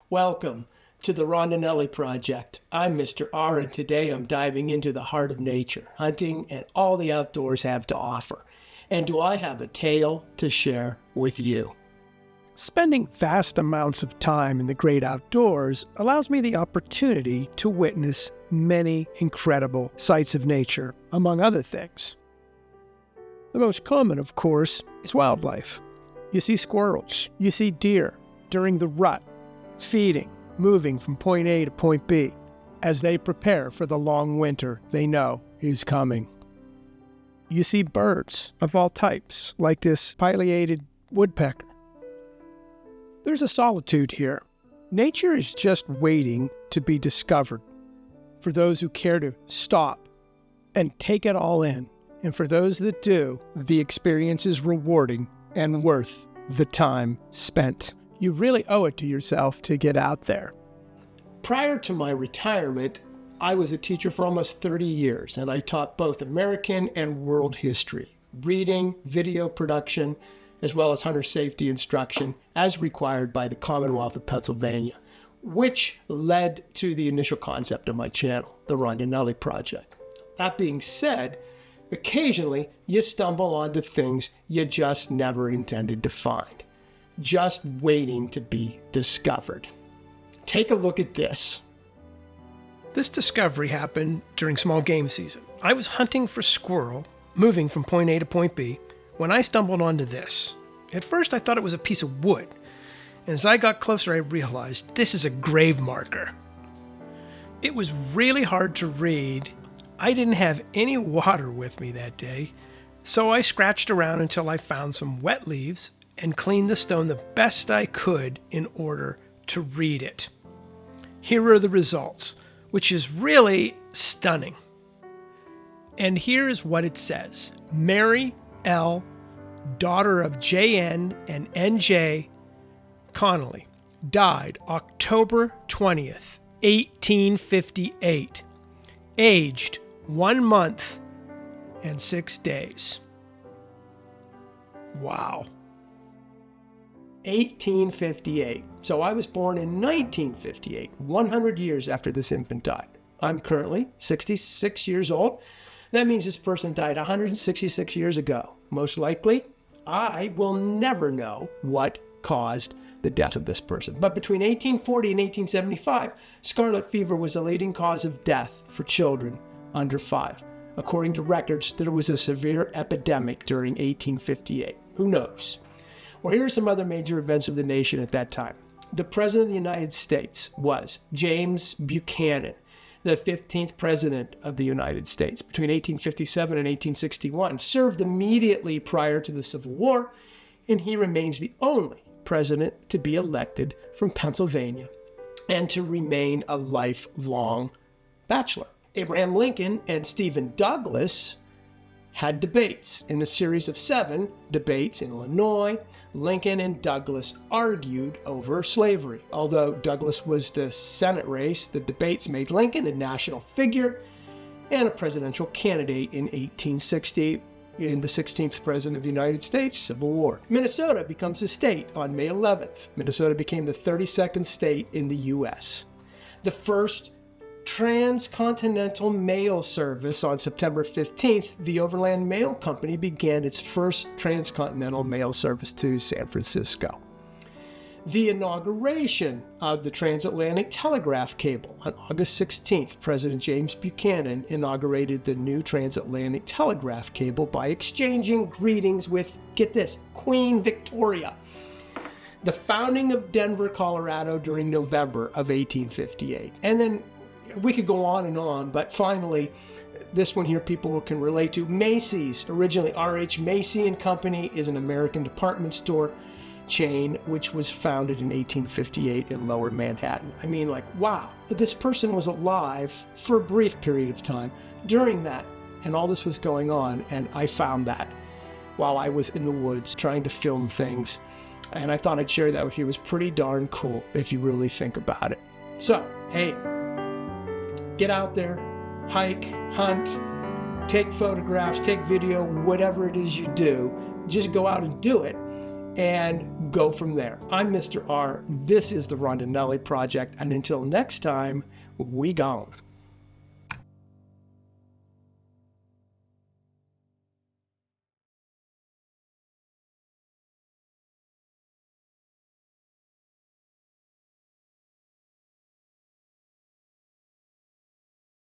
Welcome to the Rondinelli Project. I'm Mr. R, and today I'm diving into the heart of nature, hunting, and all the outdoors have to offer. And do I have a tale to share with you? Spending vast amounts of time in the great outdoors allows me the opportunity to witness many incredible sights of nature, among other things. The most common, of course, is wildlife. You see squirrels, you see deer during the rut, feeding, moving from point A to point B, as they prepare for the long winter they know is coming. You see birds of all types, like this pileated woodpecker. There's a solitude here. Nature is just waiting to be discovered for those who care to stop and take it all in. And for those that do, the experience is rewarding and worth the time spent. You really owe it to yourself to get out there. Prior to my retirement, I was a teacher for almost 30 years, and I taught both American and world history, reading, video production, as well as hunter safety instruction as required by the Commonwealth of Pennsylvania, which led to the initial concept of my channel, the Rondinelli Project. That being said, occasionally you stumble onto things you just never intended to find, just waiting to be discovered. Take a look at this. This discovery happened during small game season. I was hunting for squirrel, moving from point A to point B, when I stumbled onto this. At first I thought it was a piece of wood, and as I got closer I realized this is a grave marker. It was really hard to read. I didn't have any water with me that day, so I scratched around until I found some wet leaves and cleaned the stone the best I could in order to read it. Here are the results, which is really stunning. And here's what it says. Mary L., daughter of J.N. and N.J. Connolly, died October 20th, 1858, aged 1 month and 6 days. Wow. 1858. So I was born in 1958, 100 years after this infant died. I'm currently 66 years old. That means this person died 166 years ago. Most likely, I will never know what caused the death of this person. But between 1840 and 1875, scarlet fever was the leading cause of death for children under 5. According to records, there was a severe epidemic during 1858. Who knows? Well, here are some other major events of the nation at that time. The President of the United States was James Buchanan, the 15th President of the United States between 1857 and 1861, served immediately prior to the Civil War, and he remains the only president to be elected from Pennsylvania and to remain a lifelong bachelor. Abraham Lincoln and Stephen Douglas had debates. In a series of 7 debates in Illinois, Lincoln and Douglas argued over slavery. Although Douglas was the Senate race, the debates made Lincoln a national figure and a presidential candidate in 1860 in the 16th President of the United States, Civil War. Minnesota becomes a state on May 11th. Minnesota became the 32nd state in the U.S. The first transcontinental mail service on September 15th, the Overland Mail Company began its first transcontinental mail service to San Francisco. The inauguration of the transatlantic telegraph cable on August 16th, President James Buchanan inaugurated the new transatlantic telegraph cable by exchanging greetings with, get this, Queen Victoria. The founding of Denver, Colorado during November of 1858. And then we could go on, but finally, this one here people can relate to. Macy's, originally R.H. Macy and Company, is an American department store chain which was founded in 1858 in Lower Manhattan. I mean, like, wow, this person was alive for a brief period of time during that, and all this was going on, and I found that while I was in the woods trying to film things, and I thought I'd share that with you. It was pretty darn cool if you really think about it. So, hey, get out there, hike, hunt, take photographs, take video, whatever it is you do. Just go out and do it. and go from there. I'm Mr. R. This is the Rondinelli Project. And until next time, we gone.